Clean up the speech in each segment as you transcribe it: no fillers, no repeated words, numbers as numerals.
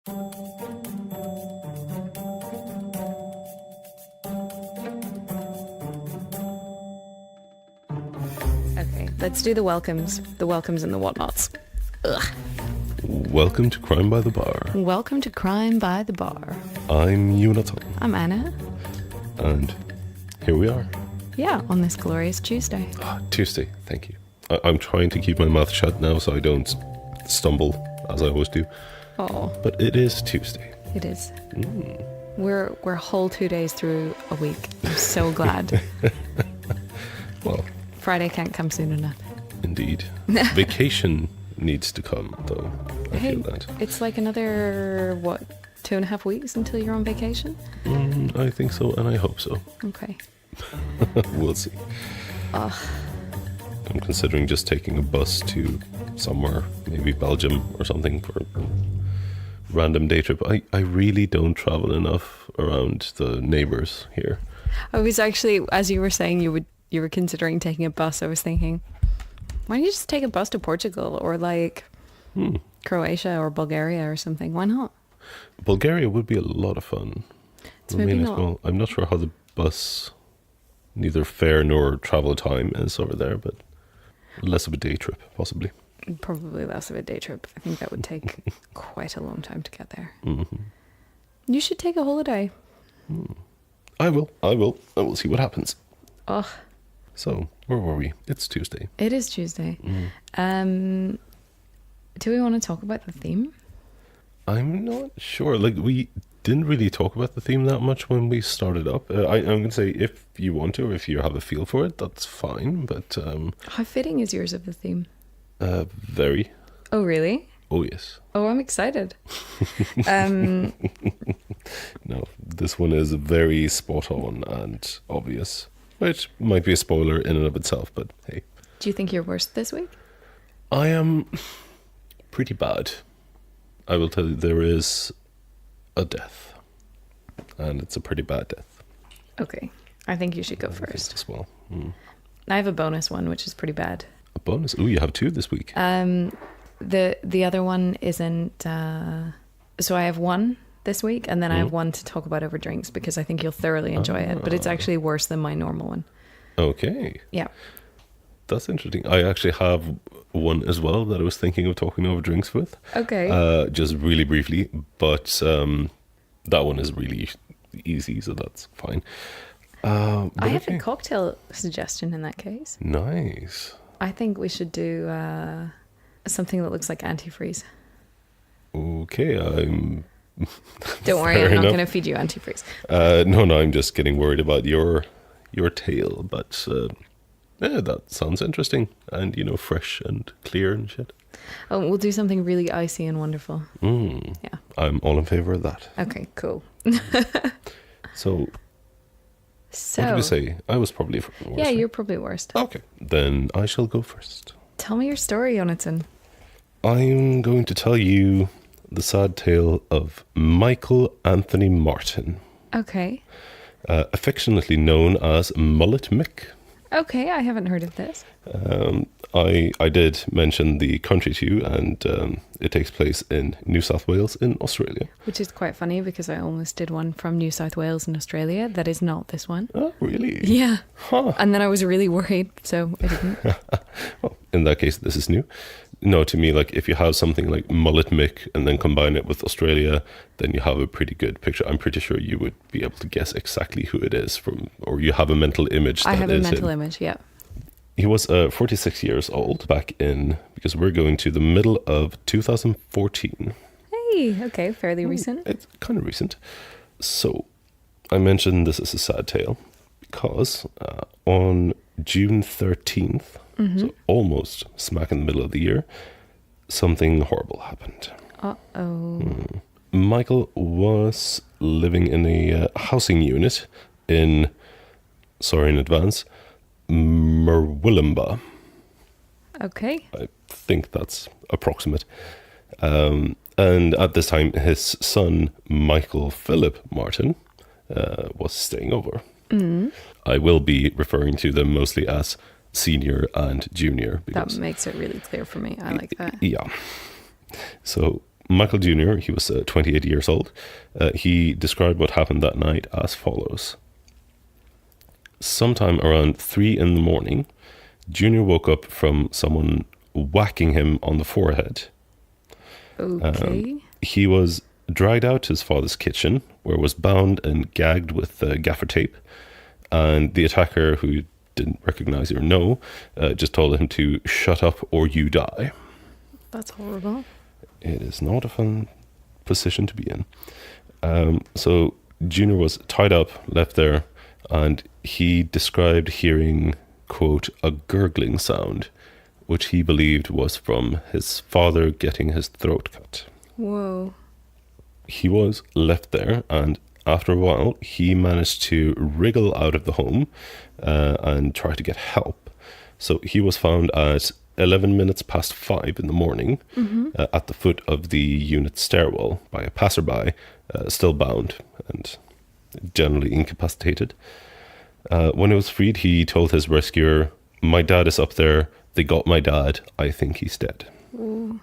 Okay, let's do the welcomes and the whatnots. Ugh. Welcome to Crime by the Bar. Welcome to Crime by the Bar. I'm Jonatan. I'm Anna. And here we are. Yeah, on this glorious Tuesday. Tuesday, thank you. I'm trying to keep my mouth shut now so I don't stumble, as I always do. Oh. But it is Tuesday. It is. We're a whole 2 days through a week. I'm so glad. Well, Friday can't come soon enough. indeed. Vacation needs to come, though. I feel that. It's like another, 2.5 weeks until you're on vacation? I think so, and I hope so. Okay. We'll see. I'm considering just taking a bus to somewhere, maybe Belgium or something, for a random day trip. I really don't travel enough around the neighbours here. I was actually, as you were saying you were considering taking a bus, I was thinking, why don't you just take a bus to Portugal or like Croatia or Bulgaria or something? Why not? Bulgaria would be a lot of fun. It's maybe not. Well, I'm not sure how the bus, neither fare nor travel time is over there, but less of a day trip, possibly. Probably less of a day trip. I think that would take quite a long time to get there. Mm-hmm. You should take a holiday. I will see what happens. Ugh. So, where were we? It's Tuesday. It is Tuesday. Do we want to talk about the theme? I'm not sure. Like, we didn't really talk about the theme that much when we started up. I'm going to say, if you want to, or if you have a feel for it, that's fine. But How fitting is yours of the theme? very. Oh, really? Oh, yes. Oh, I'm excited. No, this one is very spot on and obvious, which might be a spoiler in and of itself, but hey. Do you think you're worse this week? I am pretty bad. I will tell you, there is a death, and it's a pretty bad death. Okay. I think you should go first. As well. I have a bonus one, which is pretty bad. A bonus? Oh, you have two this week. The other one isn't... so I have one this week, and then I have one to talk about over drinks, because I think you'll thoroughly enjoy it, but it's actually worse than my normal one. Okay. Yeah. That's interesting. I actually have one as well that I was thinking of talking over drinks with. Okay. Just really briefly, but that one is really easy, so that's fine. I have a cocktail suggestion in that case. Nice. I think we should do something that looks like Anti-Freeze. Okay, I'm... Don't worry, I'm not going to feed you Anti-Freeze. No, I'm just getting worried about your tale, but yeah, that sounds interesting and, fresh and clear and shit. Oh, we'll do something really icy and wonderful. Yeah. I'm all in favor of that. Okay, cool. So, what did we say? I was probably worst. Yeah, you're probably worst. Okay, then I shall go first. Tell me your story, Jonatan. I'm going to tell you the sad tale of Michael Anthony Martin. Okay. Affectionately known as Mullet Mick. Okay, I haven't heard of this. I did mention the country to you, and it takes place in New South Wales in Australia. Which is quite funny, because I almost did one from New South Wales in Australia. That is not this one. Oh, really? Yeah. Huh. And then I was really worried, so I didn't. Well, in that case, this is new. No, to me, like, if you have something like Mullet Mick and then combine it with Australia, then you have a pretty good picture. I'm pretty sure you would be able to guess exactly who it is from, or you have a mental image. I have a mental image, yeah. He was 46 years old because we're going to the middle of 2014. Hey, okay, fairly recent. It's kind of recent. So, I mentioned this is a sad tale because on June 13th, so almost smack in the middle of the year, something horrible happened. Uh-oh. Michael was living in a housing unit in, sorry in advance, Murwillumbah. Okay. I think that's approximate. And at this time, his son, Michael Philip Martin, was staying over. I will be referring to them mostly as senior and junior. That makes it really clear for me. I like that. Yeah. So Michael Jr., he was 28 years old. He described what happened that night as follows. Sometime around 3 in the morning, Jr. woke up from someone whacking him on the forehead. Okay. He was dragged out to his father's kitchen, where was bound and gagged with gaffer tape. And the attacker, who didn't recognize or know, just told him to shut up or you die. That's horrible. It is not a fun position to be in. So Junior was tied up, left there, and he described hearing, quote, a gurgling sound, which he believed was from his father getting his throat cut. Whoa. He was left there, and after a while, he managed to wriggle out of the home and try to get help. So he was found at 11 minutes past 5 in the morning at the foot of the unit stairwell by a passerby, still bound and generally incapacitated. When he was freed, he told his rescuer, "My dad is up there. They got my dad. I think he's dead." Ooh.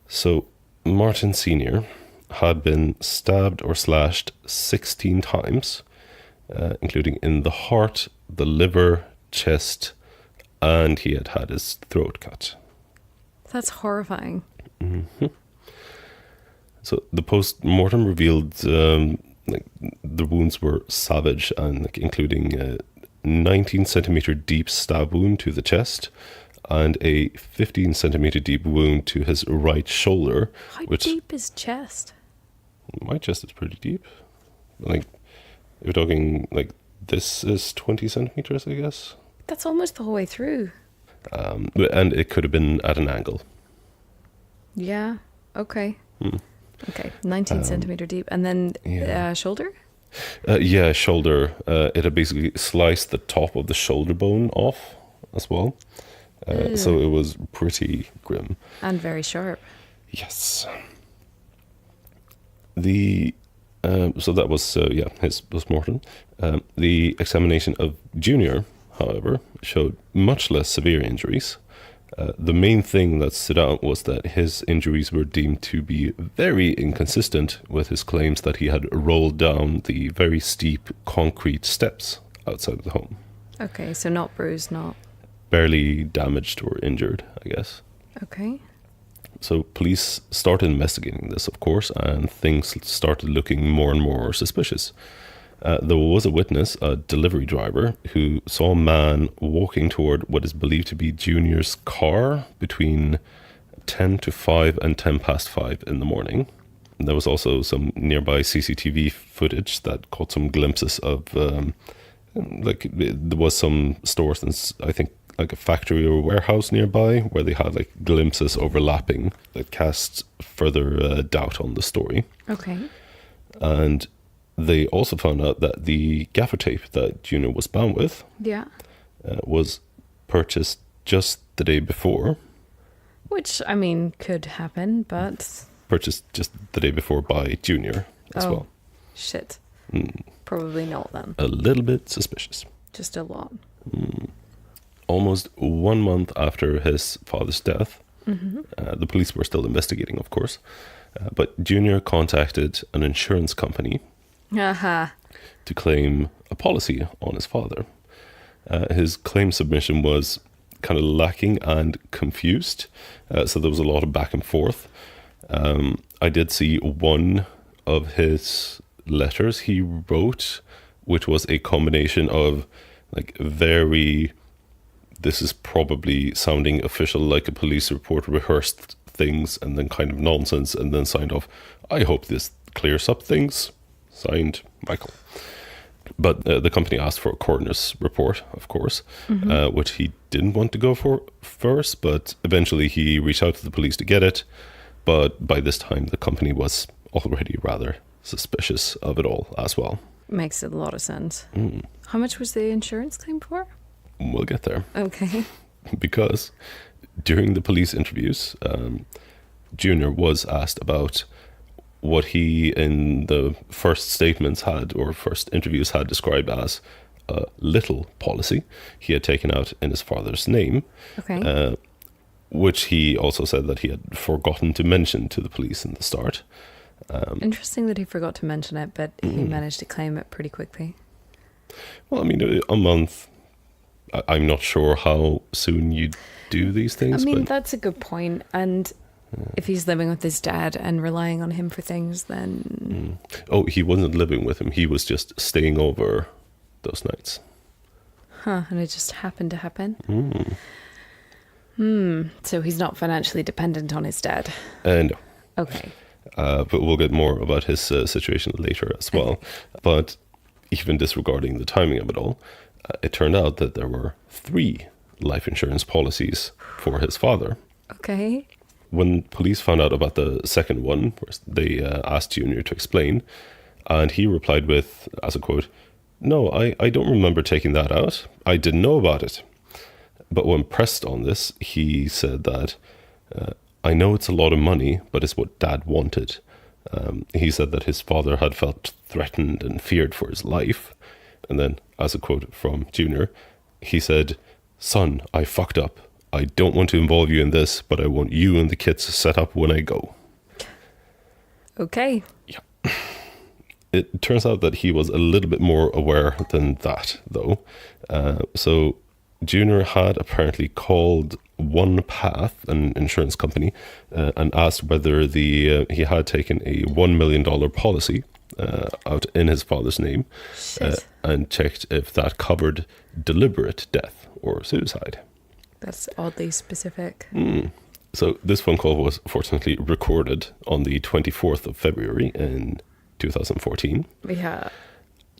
So Martin Sr. had been stabbed or slashed 16 times, including in the heart, the liver, chest, and he had had his throat cut. That's horrifying. Mm-hmm. So the post-mortem revealed the wounds were savage, and including a 19 centimeter deep stab wound to the chest and a 15 centimeter deep wound to his right shoulder. How deep is chest? My chest is pretty deep. Like, if you're talking, like, this is 20 centimeters, I guess. That's almost the whole way through. And it could have been at an angle. Yeah. Okay. Okay. 19 centimeter deep. And then shoulder? Yeah, shoulder. It had basically sliced the top of the shoulder bone off as well. So it was pretty grim. And very sharp. Yes. So that was, his postmortem. The examination of Junior, however, showed much less severe injuries. The main thing that stood out was that his injuries were deemed to be very inconsistent with his claims that he had rolled down the very steep concrete steps outside of the home. Okay, so not bruised, not... Barely damaged or injured, I guess. Okay. So police started investigating this, of course, and things started looking more and more suspicious. There was a witness, a delivery driver, who saw a man walking toward what is believed to be Junior's car between 10 to 5 and 10 past 5 in the morning. There was also some nearby CCTV footage that caught some glimpses of, there was some stores and I think like a factory or warehouse nearby where they had like glimpses overlapping that cast further doubt on the story. Okay. And they also found out that the gaffer tape that Junior was bound with was purchased just the day before. Which, I mean, could happen, but... Purchased just the day before by Junior as well. Shit. Probably not then. A little bit suspicious. Just a lot. Almost 1 month after his father's death, the police were still investigating, of course, but Junior contacted an insurance company to claim a policy on his father. His claim submission was kind of lacking and confused, so there was a lot of back and forth. I did see one of his letters he wrote, which was a combination of like very... This is probably sounding official, like a police report, rehearsed things and then kind of nonsense and then signed off. I hope this clears up things. Signed, Michael. But the company asked for a coroner's report, of course, which he didn't want to go for first, but eventually he reached out to the police to get it. But by this time, the company was already rather suspicious of it all as well. Makes a lot of sense. How much was the insurance claim for? We'll get there. Okay. Because during the police interviews, Junior was asked about what he in the first statements had or first interviews had described as a little policy he had taken out in his father's name. Okay. which he also said that he had forgotten to mention to the police in the start. Interesting that he forgot to mention it, but he managed to claim it pretty quickly. Well, I mean, a month, I'm not sure how soon you do these things. I mean, but that's a good point. And if he's living with his dad and relying on him for things, then... Oh, he wasn't living with him. He was just staying over those nights. Huh, and it just happened to happen? So he's not financially dependent on his dad? No. Okay. But we'll get more about his situation later as well. But even disregarding the timing of it all, it turned out that there were 3 life insurance policies for his father. Okay. When police found out about the second one, they asked Junior to explain, and he replied with, as a quote, "No, I don't remember taking that out. I didn't know about it." But when pressed on this, he said that, "I know it's a lot of money, but it's what Dad wanted." He said that his father had felt threatened and feared for his life. And then, as a quote from Junior, he said, "Son, I fucked up. I don't want to involve you in this, but I want you and the kids set up when I go." Okay. Yeah. It turns out that he was a little bit more aware than that, though. So Junior had apparently called One Path, an insurance company, and asked whether he had taken a $1 million policy out in his father's name, and checked if that covered deliberate death or suicide. That's oddly specific. So this phone call was fortunately recorded on the 24th of February in 2014. Yeah.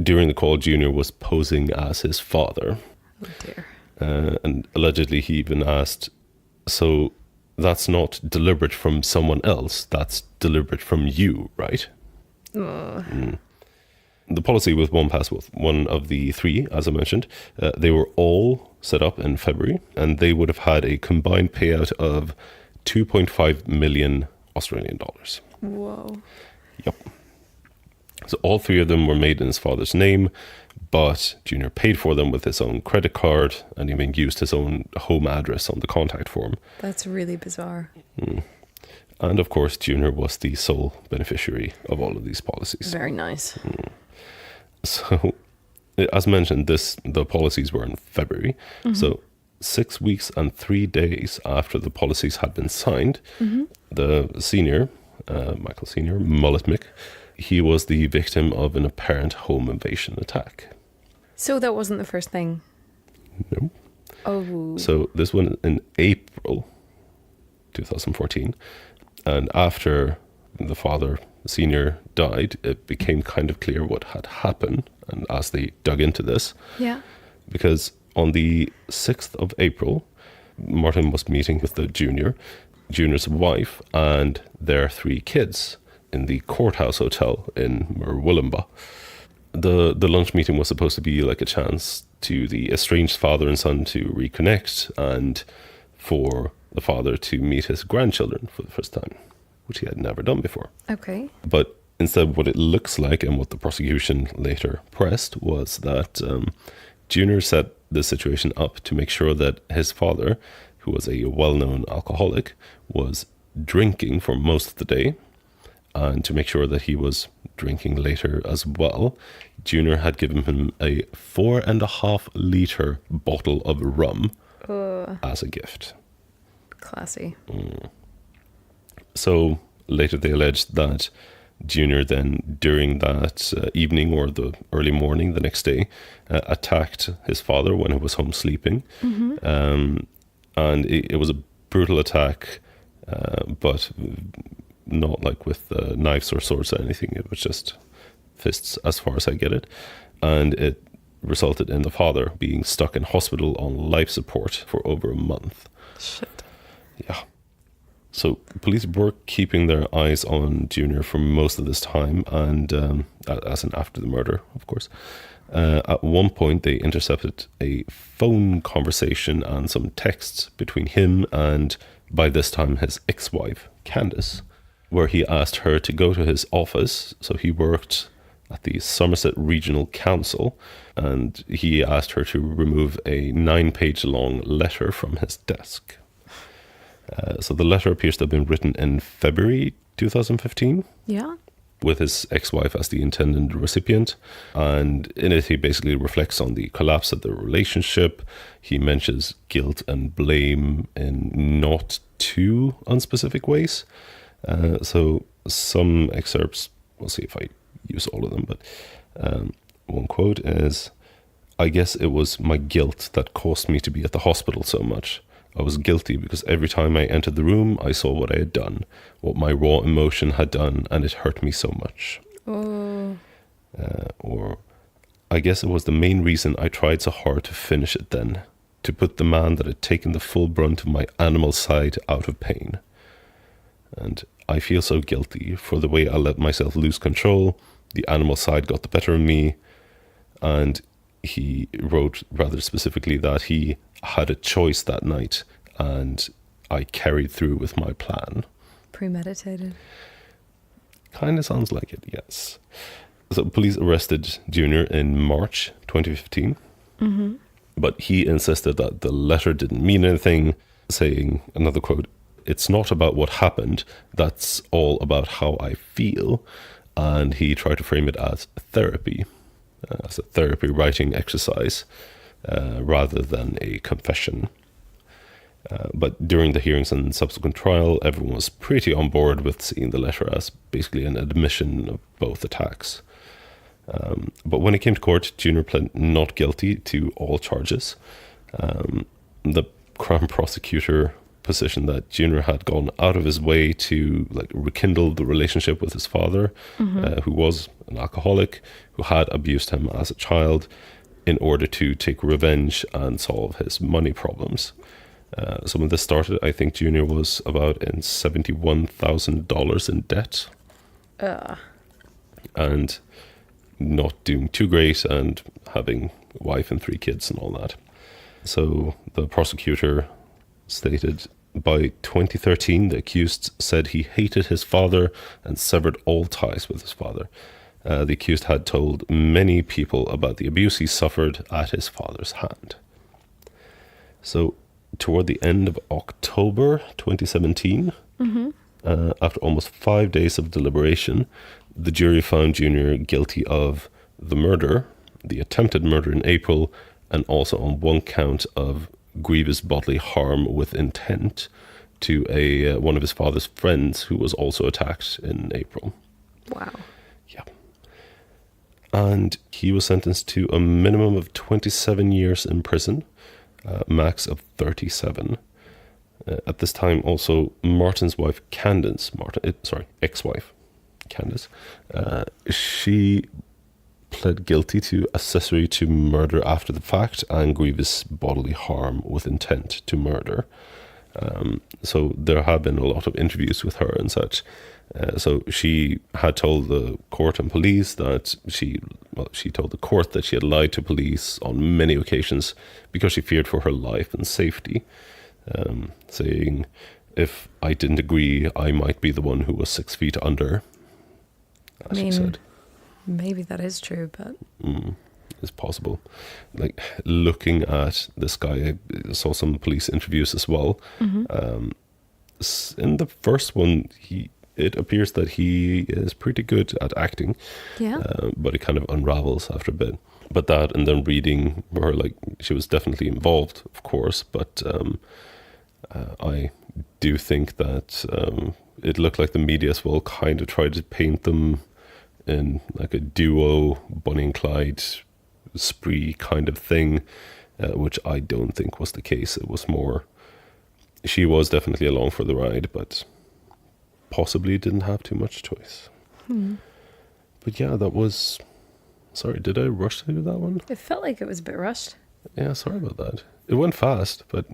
During the call, Junior was posing as his father. Oh dear. And allegedly he even asked, "So that's not deliberate from someone else, that's deliberate from you, right?" The policy with OnePass was one of the 3, as I mentioned. They were all set up in February, and they would have had a combined payout of 2.5 million Australian dollars. Whoa. Yep. So all 3 of them were made in his father's name, but Junior paid for them with his own credit card and even used his own home address on the contact form. That's really bizarre. And of course, Junior was the sole beneficiary of all of these policies. Very nice. So, as mentioned, the policies were in February. So 6 weeks and 3 days after the policies had been signed, the senior, Michael Senior, Mullet Mick, he was the victim of an apparent home invasion attack. So that wasn't the first thing? No. Oh. So this one in April 2014. And after the father, Senior, died, it became kind of clear what had happened. And as they dug into this, because on the 6th of April, Martin was meeting with the Junior's wife, and their 3 kids in the Courthouse Hotel in Murwillumbah. The lunch meeting was supposed to be like a chance to the estranged father and son to reconnect, and for the father to meet his grandchildren for the first time, which he had never done before. Okay. But instead, what it looks like and what the prosecution later pressed was that Junior set the situation up to make sure that his father, who was a well-known alcoholic, was drinking for most of the day, and to make sure that he was drinking later as well, Junior had given him a 4.5 liter bottle of rum as a gift. Classy. So later they alleged that Junior then, during that evening or the early morning the next day, attacked his father when he was home sleeping. And it was a brutal attack, but not like with knives or swords or anything. It was just fists, as far as I get it. And it resulted in the father being stuck in hospital on life support for over a month. Shit. Yeah. So police were keeping their eyes on Junior for most of this time, and as in after the murder, of course. At one point, they intercepted a phone conversation and some texts between him and, by this time, his ex-wife, Candice, where he asked her to go to his office. So he worked at the Somerset Regional Council, and he asked her to remove a 9-page long letter from his desk. So the letter appears to have been written in February 2015. Yeah. With his ex-wife as the intended recipient. And in it, he basically reflects on the collapse of the relationship. He mentions guilt and blame in not too unspecific ways. So some excerpts, we'll see if I use all of them, but one quote is, "I guess it was my guilt that caused me to be at the hospital so much. I was guilty because every time I entered the room, I saw what I had done, what my raw emotion had done, and it hurt me so much." Oh. Or, "I guess it was the main reason I tried so hard to finish it then, to put the man that had taken the full brunt of my animal side out of pain. And I feel so guilty for the way I let myself lose control. The animal side got the better of me." And he wrote rather specifically that he had a choice that night and I carried through with my plan. Premeditated. Kind of sounds like it, yes. So police arrested Junior in March 2015. Mm-hmm. But he insisted that the letter didn't mean anything, saying, another quote, "It's not about what happened, that's all about how I feel." And he tried to frame it as therapy, as a therapy writing exercise, rather than a confession. But during the hearings and subsequent trial, everyone was pretty on board with seeing the letter as basically an admission of both attacks. But when it came to court, Junior pled not guilty to all charges. The Crown prosecutor positioned that Junior had gone out of his way to rekindle the relationship with his father, who was an alcoholic, who had abused him as a child, in order to take revenge and solve his money problems. So when this started, I think Junior was about in $71,000 in debt. And not doing too great and having a wife and 3 kids and all that. So the prosecutor stated, by 2013, the accused said he hated his father and severed all ties with his father. The accused had told many people about the abuse he suffered at his father's hand. So toward the end of October 2017, after almost 5 days of deliberation, the jury found Junior guilty of the murder, the attempted murder in April, and also on 1 count of grievous bodily harm with intent to one of his father's friends who was also attacked in April. Wow. Yeah. And he was sentenced to a minimum of 27 years in prison, max of 37. At this time, also, Martin's wife, ex-wife, Candace, she pled guilty to accessory to murder after the fact and grievous bodily harm with intent to murder. So there have been a lot of interviews with her and such. So she had told the court and police that she told the court that she had lied to police on many occasions because she feared for her life and safety, saying, "If I didn't agree, I might be the one who was 6 feet under," as she said. Maybe that is true, but it's possible. Looking at this guy, I saw some police interviews as well. In the first one, it appears that he is pretty good at acting. Yeah. But it kind of unravels after a bit. But that, and then reading her, she was definitely involved, of course, but I do think that it looked like the media as well kind of tried to paint them in like a duo, Bonnie and Clyde spree kind of thing, which I don't think was the case. It was more, she was definitely along for the ride, but possibly didn't have too much choice. But yeah, that was, sorry, did I rush through that one? It felt like it was a bit rushed. Yeah, sorry about that. It went fast, but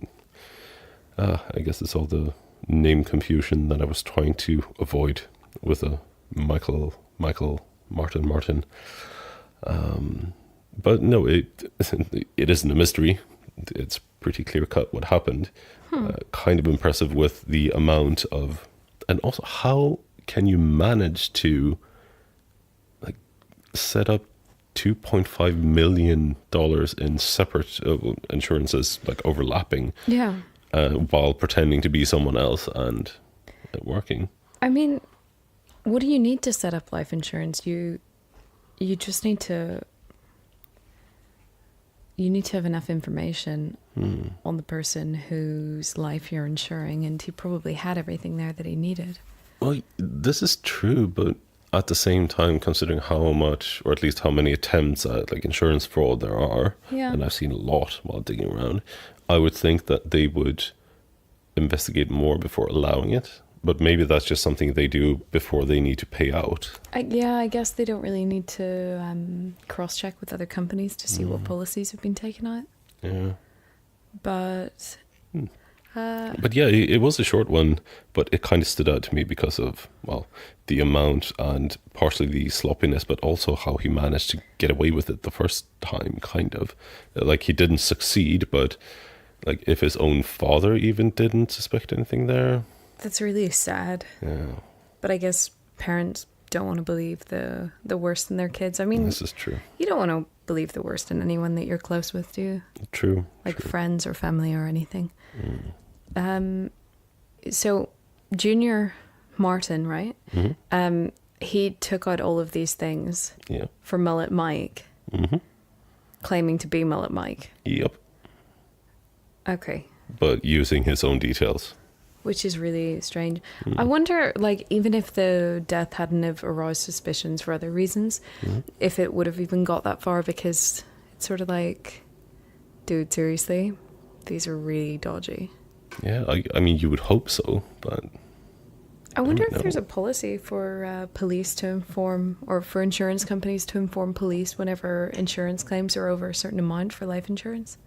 I guess it's all the name confusion that I was trying to avoid with a Michael Martin. But no, it isn't a mystery. It's pretty clear cut what happened. Kind of impressive with the amount of, and also how can you manage to set up $2.5 million in separate insurances, overlapping. Yeah. while pretending to be someone else and working. I mean, what do you need to set up life insurance? You just need to... You need to have enough information on the person whose life you're insuring, and he probably had everything there that he needed. Well, this is true, but at the same time, considering how much, or at least how many attempts at like insurance fraud there are, and I've seen a lot while digging around, I would think that they would investigate more before allowing it. But maybe that's just something they do before they need to pay out. I guess they don't really need to cross-check with other companies to see what policies have been taken out. Yeah. But... But yeah, it was a short one, but it kind of stood out to me because of, well, the amount and partially the sloppiness, but also how he managed to get away with it the first time, kind of. Like, he didn't succeed, but like if his own father even didn't suspect anything there... That's really sad. Yeah. But I guess parents don't want to believe the worst in their kids. I mean, this is true. You don't want to believe the worst in anyone that you're close with, do you? True. Like friends or family or anything. So Junior Martin, right? He took out all of these things for Mullet Mike, claiming to be Mullet Mike. Yep. Okay. But using his own details. Which is really strange. I wonder, like, even if the death hadn't have aroused suspicions for other reasons, if it would have even got that far, because it's sort of like, dude, seriously? These are really dodgy. Yeah, I mean, you would hope so, but... I wonder if there's a policy for police to inform, or for insurance companies to inform police whenever insurance claims are over a certain amount for life insurance.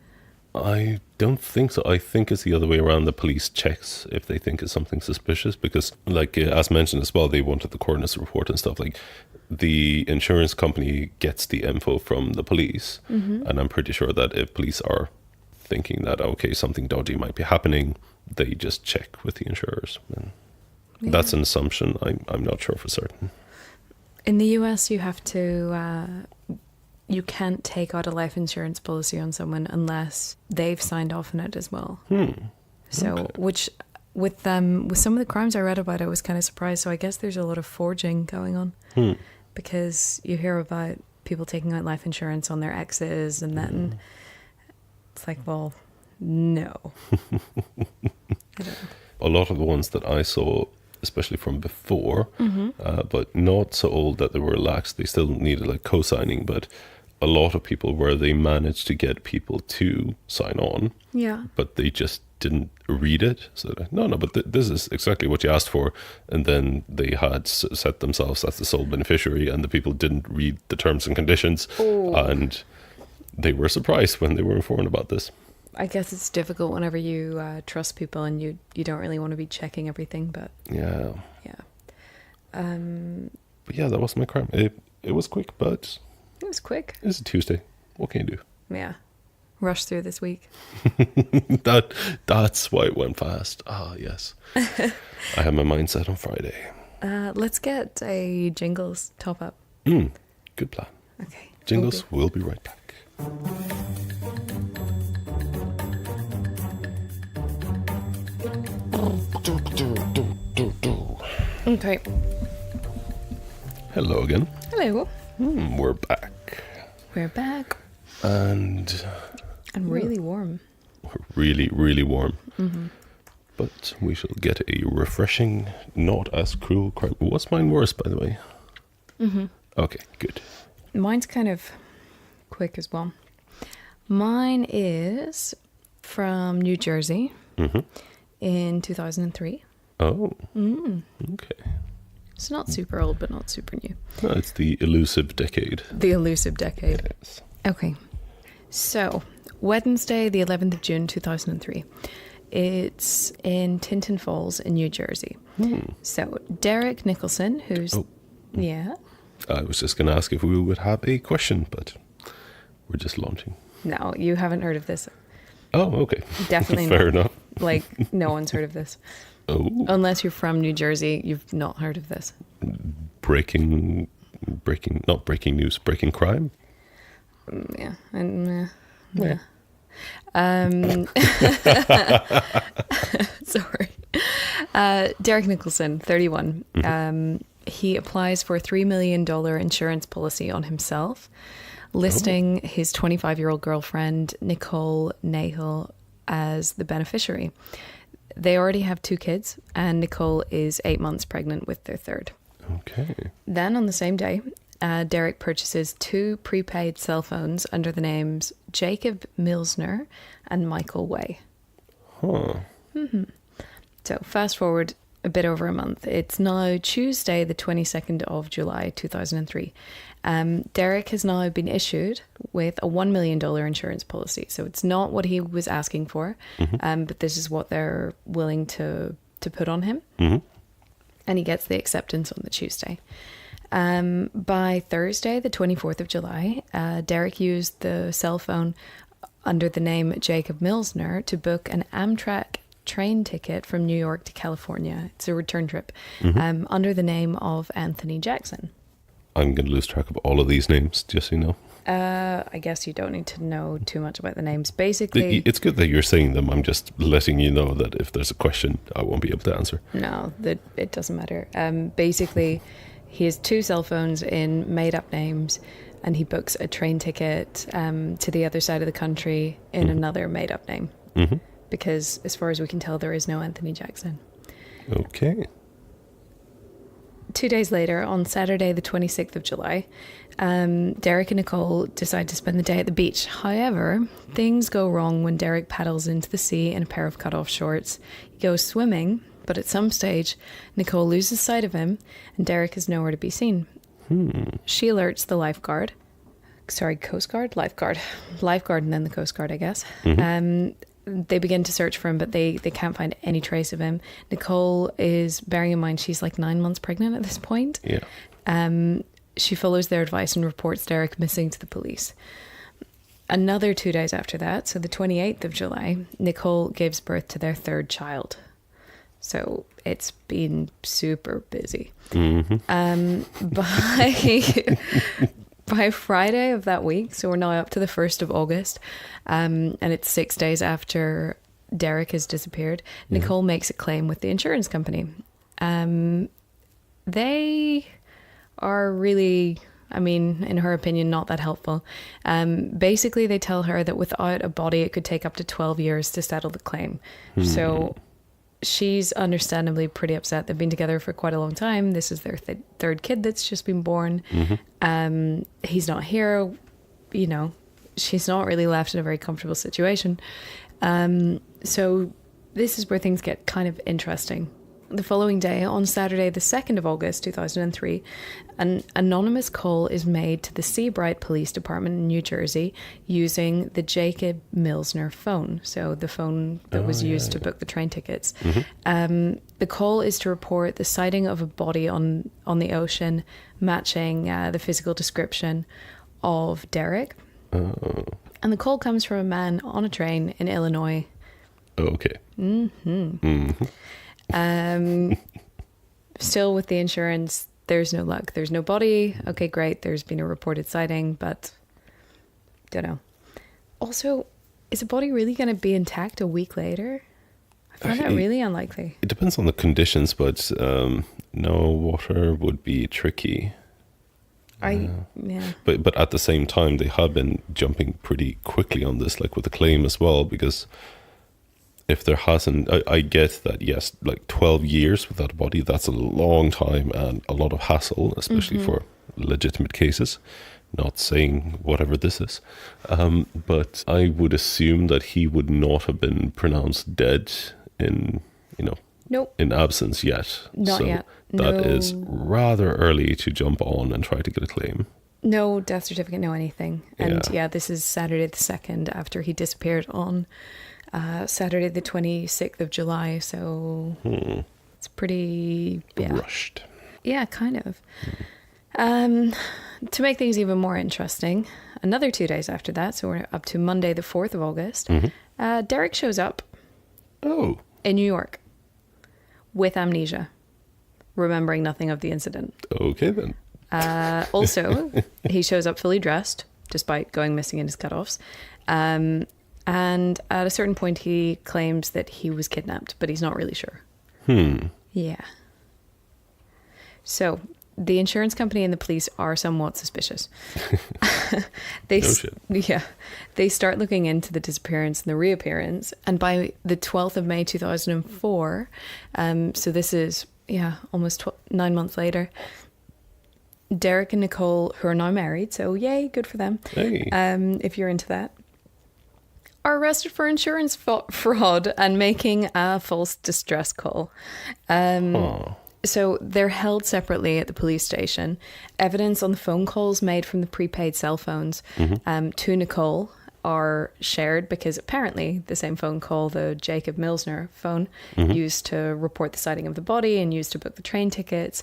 I don't think so. I think it's the other way around. The police checks if they think it's something suspicious, because like as mentioned as well, they wanted the coroner's report and stuff. Like, the insurance company gets the info from the police, and I'm pretty sure that if police are thinking that, okay, something dodgy might be happening, they just check with the insurers. And that's an assumption. I'm not sure for certain. In the US, you have to... you can't take out a life insurance policy on someone unless they've signed off on it as well. So, which with some of the crimes I read about, I was kind of surprised. So I guess there's a lot of forging going on, because you hear about people taking out life insurance on their exes, and then it's like, well, no. I don't know. A lot of the ones that I saw, especially from before, but not so old that they were relaxed, they still needed like co-signing, but a lot of people where they managed to get people to sign on, but they just didn't read it. So no, but this is exactly what you asked for. And then they had set themselves as the sole beneficiary, and the people didn't read the terms and conditions. And they were surprised when they were informed about this. I guess it's difficult whenever you trust people and you don't really want to be checking everything, but yeah. But yeah, that was my crime. It was quick, but it was quick. It's a Tuesday. What can you do? Yeah, rush through this week. That's why it went fast. Ah, yes. I had my mind set on Friday. Let's get a jingles top up. Good plan. Okay. Jingles. We'll be right back. Okay. Hello again. Hello. We're back. We're back. And really warm. We're really, really warm. But we shall get a refreshing, not as cruel crime. Was mine worse, by the way? Okay, good. Mine's kind of quick as well. Mine is from New Jersey in 2003. Oh. Okay. It's not super old, but not super new. No, it's the elusive decade. The elusive decade. Yes. Okay. So, Wednesday, the 11th of June, 2003. It's in Tinton Falls in New Jersey. So, Derek Nicholson, who's... Oh. Yeah? I was just going to ask if we would have a question, but we're just launching. No, you haven't heard of this. Oh, okay. Definitely Fair not. enough. Like, no one's heard of this. Oh. Unless you're from New Jersey, you've not heard of this. Breaking news, breaking crime? Yeah. And, Yeah. Sorry. Derek Nicholson, 31. He applies for a $3 million insurance policy on himself, listing his 25-year-old girlfriend, Nikole Nagle, as the beneficiary. They already have 2 kids, and Nikole is 8 months pregnant with their third. Okay. Then on the same day, Derek purchases 2 prepaid cell phones under the names Jacob Milsner and Michael Way. Huh. So fast forward a bit over a month. It's now Tuesday, the 22nd of July, 2003. Derek has now been issued with a $1 million insurance policy. So it's not what he was asking for, but this is what they're willing to put on him. And he gets the acceptance on the Tuesday. By Thursday, the 24th of July, Derek used the cell phone under the name Jacob Milsner to book an Amtrak train ticket from New York to California. It's a return trip under the name of Anthony Jackson. I'm going to lose track of all of these names, just so you know. I guess you don't need to know too much about the names. Basically, It's good that you're saying them. I'm just letting you know that if there's a question, I won't be able to answer. No, it doesn't matter. Basically, he has 2 cell phones in made-up names, and he books a train ticket to the other side of the country in another made-up name. Because, as far as we can tell, there is no Anthony Jackson. Okay. 2 days later, on Saturday, the 26th of July, Derek and Nikole decide to spend the day at the beach. However, things go wrong when Derek paddles into the sea in a pair of cut-off shorts. He goes swimming, but at some stage, Nikole loses sight of him, and Derek is nowhere to be seen. She alerts the lifeguard. Sorry, Coast Guard? Lifeguard, and then the Coast Guard, I guess. They begin to search for him, but they can't find any trace of him. Nikole is, bearing in mind, she's like 9 months pregnant at this point. Yeah. She follows their advice and reports Derek missing to the police. Another 2 days after that, so the 28th of July, Nikole gives birth to their third child. So it's been super busy. By Friday of that week, so we're now up to the 1st of August, and it's 6 days after Derek has disappeared, Nikole makes a claim with the insurance company. They are really, I mean, in her opinion, not that helpful. Basically, they tell her that without a body, it could take up to 12 years to settle the claim. So she's understandably pretty upset. They've been together for quite a long time. This is their third kid that's just been born. He's not here. You know, she's not really left in a very comfortable situation. So this is where things get kind of interesting. The following day, on Saturday, the 2nd of August, 2003, an anonymous call is made to the Seabright Police Department in New Jersey using the Jacob Milsner phone, so the phone that was used to book the train tickets. The call is to report the sighting of a body on the ocean, matching the physical description of Derek. And the call comes from a man on a train in Illinois. Okay. Still with the insurance, there's no luck. There's no body. Okay, great. There's been a reported sighting, but don't know. Also, is a body really going to be intact a week later? I find that really unlikely. It depends on the conditions, but no water would be tricky. Yeah. But at the same time, they have been jumping pretty quickly on this, like with the claim as well, because if there hasn't, I get that, yes, like 12 years without a body, that's a long time and a lot of hassle, especially for legitimate cases. Not saying whatever this is. But I would assume that he would not have been pronounced dead in, Nope. in absence yet. Not yet. That is rather early to jump on and try to get a claim. No death certificate, no anything. And this is Saturday the 2nd after he disappeared on Saturday the 26th of July. So it's pretty rushed. Yeah, kind of. To make things even more interesting, another 2 days after that, so we're up to Monday the 4th of August, Derek shows up in New York with amnesia, remembering nothing of the incident. Okay, then. Also, he shows up fully dressed, despite going missing in his cutoffs. And And at a certain point, he claims that he was kidnapped, but he's not really sure. Yeah. So the insurance company and the police are somewhat suspicious. No shit. Yeah. They start looking into the disappearance and the reappearance. And by the 12th of May 2004, so this is, almost 9 months later, Derek and Nikole, who are now married, so yay, good for them, Hey. if you're into that, are arrested for insurance fraud and making a false distress call. So they're held separately at the police station. Evidence on the phone calls made from the prepaid cell phones to Nikole are shared, because apparently the same phone call, the Jacob Milsner phone, used to report the sighting of the body and used to book the train tickets.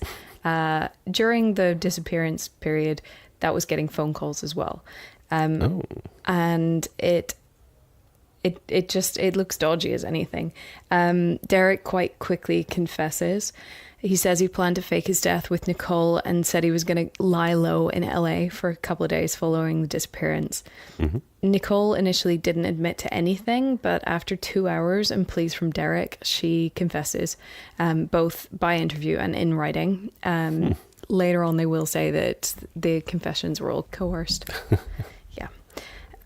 During the disappearance period, that was getting phone calls as well. And it looks dodgy as anything. Derek quite quickly confesses. He says he planned to fake his death with Nikole and said he was going to lie low in LA for a couple of days following the disappearance. Nikole initially didn't admit to anything, but after 2 hours and pleas from Derek, she confesses, both by interview and in writing. Later on, they will say that the confessions were all coerced.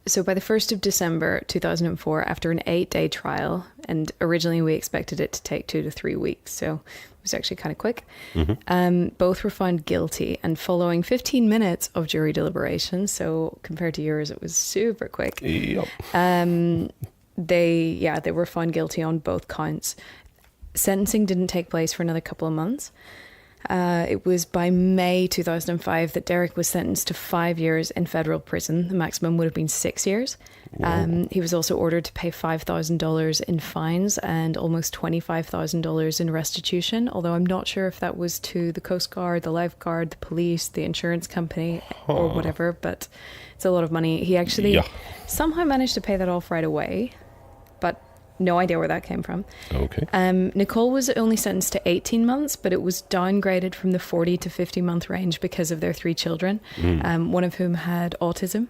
So by the 1st of December 2004, after an 8-day trial, and originally we expected it to take 2 to 3 weeks, so it was actually kind of quick, both were found guilty. And following 15 minutes of jury deliberation, so compared to yours, it was super quick. Yep. They were found guilty on both counts. Sentencing didn't take place for another couple of months. It was by May 2005 that Derek was sentenced to 5 years in federal prison. The maximum would have been 6 years. He was also ordered to pay $5,000 in fines and almost $25,000 in restitution, although I'm not sure if that was to the Coast Guard, the lifeguard, the police, the insurance company, or whatever, but it's a lot of money. He actually somehow managed to pay that off right away, but no idea where that came from. Okay. Nikole was only sentenced to 18 months, but it was downgraded from the 40 to 50 month range because of their 3 children, one of whom had autism.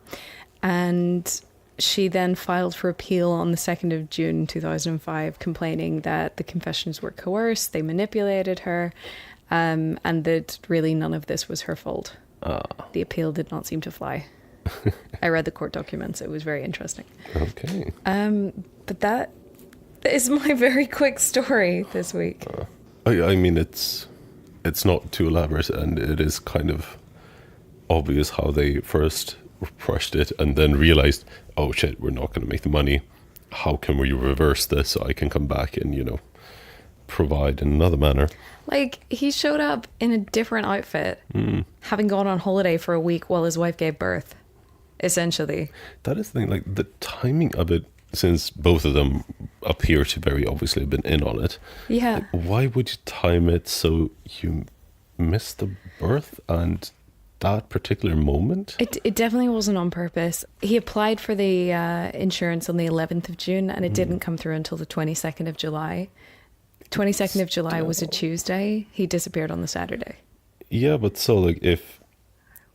And she then filed for appeal on the 2nd of June 2005, complaining that the confessions were coerced, they manipulated her, and that really none of this was her fault. The appeal did not seem to fly. I read the court documents. It was very interesting. Okay. But that is my very quick story this week. I mean, it's not too elaborate, and it is kind of obvious how they first rushed it and then realized, oh shit, we're not going to make the money. How can we reverse this so I can come back and, provide in another manner? Like, he showed up in a different outfit, having gone on holiday for a week while his wife gave birth, essentially. That is the thing, like the timing of it, since both of them appear to very obviously have been in on it. Yeah. Like, why would you time it so you miss the birth and that particular moment? It definitely wasn't on purpose. He applied for the insurance on the 11th of June and it didn't come through until the 22nd of July. 22nd of July was a Tuesday. He disappeared on the Saturday. Yeah, but so like if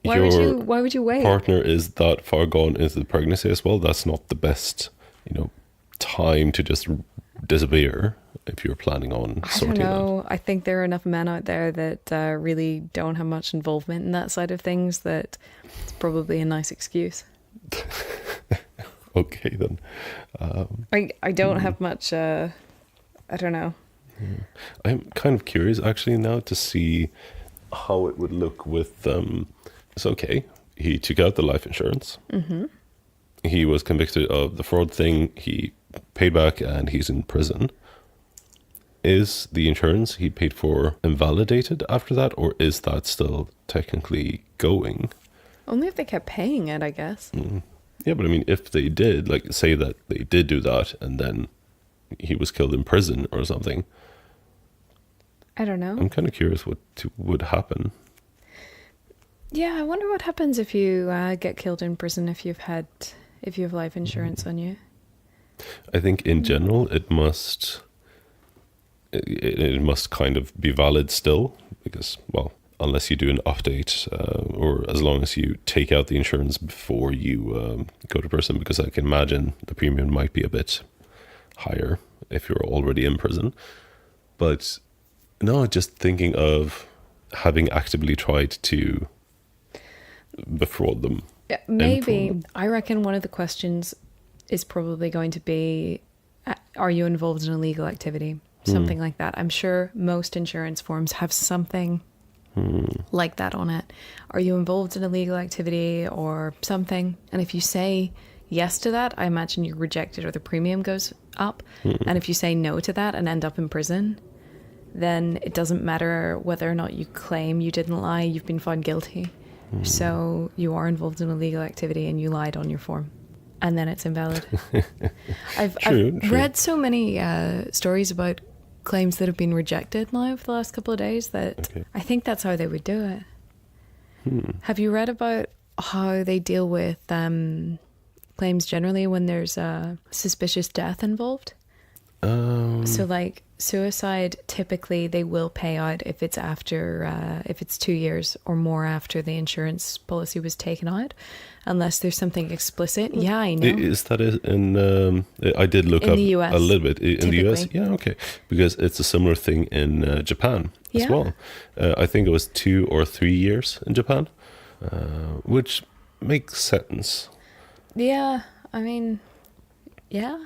why would you wait? Partner is that far gone into the pregnancy as well, that's not the best, time to just disappear if you're planning on sorting I don't know. that. I think there are enough men out there that really don't have much involvement in that side of things that it's probably a nice excuse. Okay, then. I don't have much, I don't know. I'm kind of curious actually now to see how it would look with, it's okay, he took out the life insurance. He was convicted of the fraud thing, he paid back and he's in prison. Is the insurance he paid for invalidated after that, or is that still technically going? Only if they kept paying it, I guess. Yeah, but I mean, if they did, like, say that they did do that and then he was killed in prison or something. I don't know. I'm kind of curious what would happen. Yeah, I wonder what happens if you get killed in prison if you have life insurance on you. I think in general it must kind of be valid still, because, well, unless you do an update, or as long as you take out the insurance before you go to prison, because I can imagine the premium might be a bit higher if you're already in prison. But no, just thinking of having actively tried to befraud them. Yeah, maybe. I reckon one of the questions is probably going to be, are you involved in illegal activity? Something like that. I'm sure most insurance forms have something like that on it. Are you involved in illegal activity or something? And if you say yes to that, I imagine you're rejected or the premium goes up. And if you say no to that and end up in prison, then it doesn't matter whether or not you claim you didn't lie, you've been found guilty. So you are involved in illegal activity and you lied on your form. And then it's invalid. I've read so many stories about claims that have been rejected now for the last couple of days that I think that's how they would do it. Have you read about how they deal with claims generally when there's a suspicious death involved? So like suicide, typically they will pay out if it's after if it's 2 years or more after the insurance policy was taken out, unless there's something explicit. Yeah, I know. Is that in I did look in up the US, a little bit in the US. typically. Yeah, okay, because it's a similar thing in Japan as Yeah. well. I think it was 2 or 3 years in Japan, which makes sense. Yeah, I mean, yeah.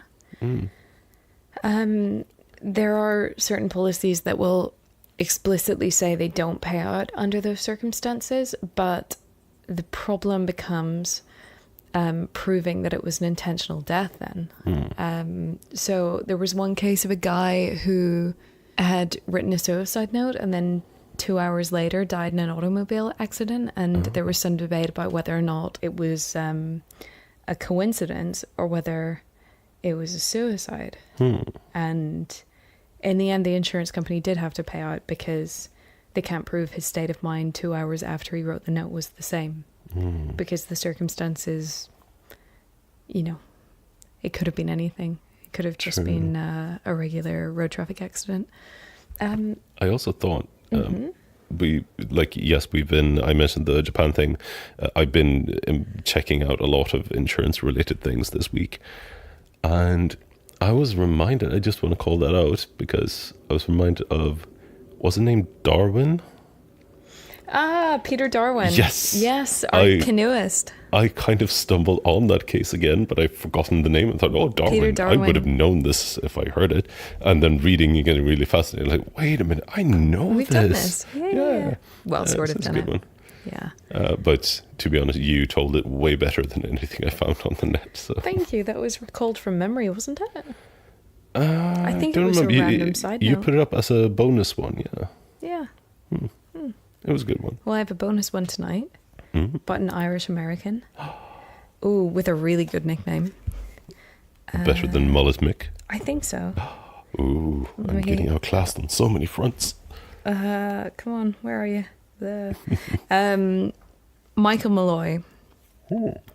There are certain policies that will explicitly say they don't pay out under those circumstances, but the problem becomes proving that it was an intentional death then. So there was one case of a guy who had written a suicide note and then 2 hours later died in an automobile accident, and there was some debate about whether or not it was a coincidence or whether it was a suicide. And in the end, the insurance company did have to pay out because they can't prove his state of mind 2 hours after he wrote the note was the same. Because the circumstances, you know, it could have been anything. It could have just been a regular road traffic accident. I also thought I mentioned the Japan thing. I've been checking out a lot of insurance related things this week, and I was reminded, I just want to call that out because I was reminded of, was it named Darwin? Peter Darwin. Yes. Our canoeist. I kind of stumbled on that case again, but I've forgotten the name and thought, Darwin. Peter Darwin. I would have known this if I heard it. And then reading, you get really fascinated. Like, wait a minute, I know We've this. done this. Yeah. Well, sort of it's done a good it. one. Yeah. But to be honest, you told it way better than anything I found on the net. So. Thank you. That was recalled from memory, wasn't it? I think it was a random side You note. put it up as a bonus one, yeah. Yeah. It was a good one. Well, I have a bonus one tonight, but an Irish American. Ooh, with a really good nickname. Better than Mullet Mick. I think so. Ooh, I'm getting outclassed on so many fronts. Come on, where are you? Michael Malloy,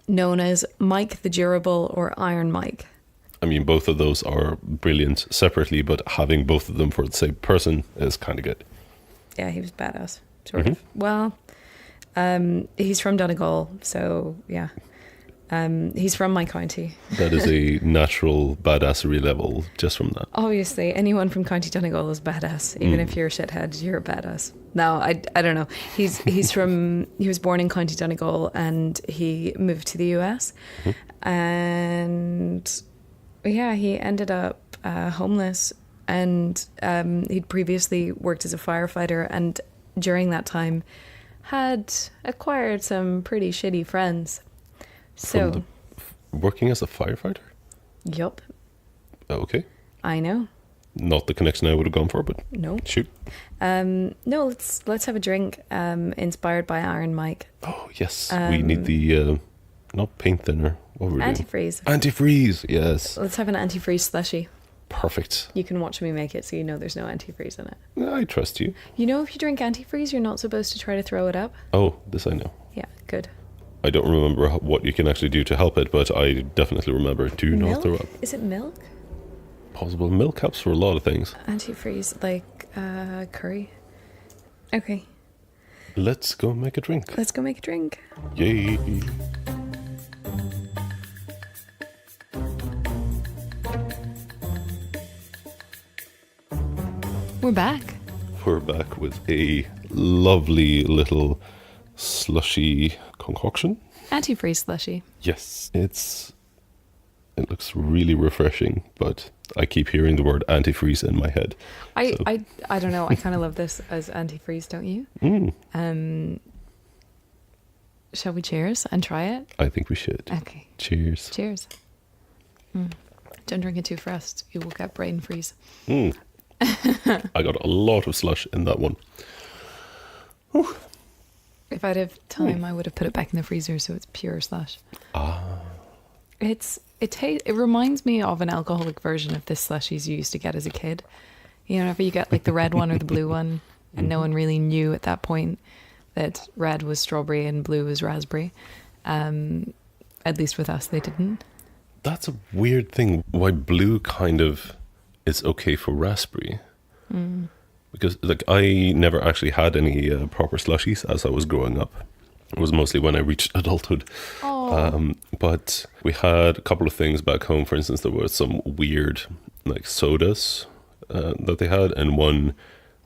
known as Mike the Durable or Iron Mike. I mean, both of those are brilliant separately, but having both of them for the same person is kind of good. Yeah, he was badass, sort of. Well, he's from Donegal, so yeah. He's from my county. That is a natural badassery level just from that. Obviously, anyone from County Donegal is badass. Even if you're a shithead, you're a badass. No, I don't know. He was born in County Donegal and he moved to the US. And yeah, he ended up homeless, and he'd previously worked as a firefighter, and during that time had acquired some pretty shitty friends. So, working as a firefighter? Yup. Okay. I know. Not the connection I would have gone for, but No. shoot. No, let's have a drink inspired by Iron Mike. Oh, yes. We need the, not paint thinner. What were we Anti-Freeze. doing? Anti-Freeze, yes. Let's have an Anti-Freeze Slushie. Perfect. You can watch me make it so you know there's no antifreeze in it. I trust you. You know, if you drink antifreeze, you're not supposed to try to throw it up. Oh, this I know. Yeah, good. I don't remember what you can actually do to help it, but I definitely remember do not throw up. Is it milk? Possible. Milk helps for a lot of things. Antifreeze, like curry. Okay. Let's go make a drink. Let's go make a drink. Yay. We're back. We're back with a lovely little slushy concoction. Anti-Freeze Slushie. Yes, it looks really refreshing, but I keep hearing the word antifreeze in my head. I don't know. I kind of love this as anti-freeze, don't you? Shall we cheers and try it? I think we should. Okay. Cheers. Cheers. Don't drink it too fast. You will get brain freeze. I got a lot of slush in that one. Whew. If I'd have time, I would have put it back in the freezer so it's pure slush. It reminds me of an alcoholic version of this slushies you used to get as a kid. You know, whenever you get like the red one or the blue one, and no one really knew at that point that red was strawberry and blue was raspberry. At least with us, they didn't. That's a weird thing. Why blue kind of is okay for raspberry? Because like I never actually had any proper slushies as I was growing up. It was mostly when I reached adulthood. But we had a couple of things back home. For instance, there were some weird like sodas that they had, and one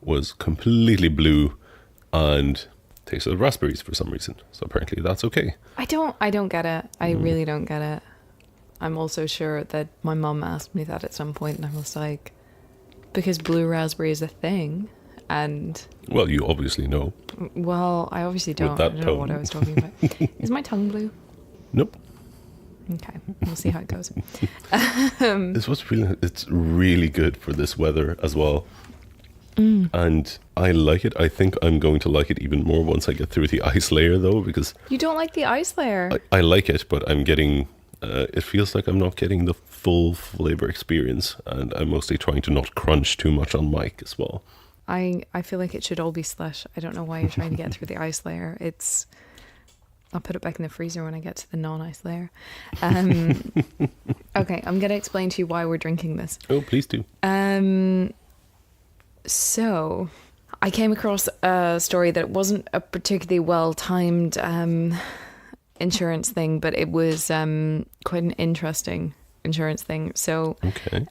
was completely blue and tasted of raspberries for some reason. So apparently that's okay. I don't get it. I really don't get it. I'm also sure that my mum asked me that at some point, and I was like, because blue raspberry is a thing. And well, you obviously know. Well, I obviously don't. I don't know what I was talking about. Is my tongue blue? Nope. Okay, we'll see how it goes. It's really good for this weather as well. And I like it. I think I'm going to like it even more once I get through the ice layer, though, because you don't like the ice layer. I like it, but I'm getting. It feels like I'm not getting the full flavor experience, and I'm mostly trying to not crunch too much on mic as well. I feel like it should all be slush. I don't know why you're trying to get through the ice layer. I'll put it back in the freezer when I get to the non-ice layer. Okay, I'm going to explain to you why we're drinking this. Oh, please do. So, I came across a story that wasn't a particularly well-timed insurance thing, but it was quite an interesting insurance thing. So, okay.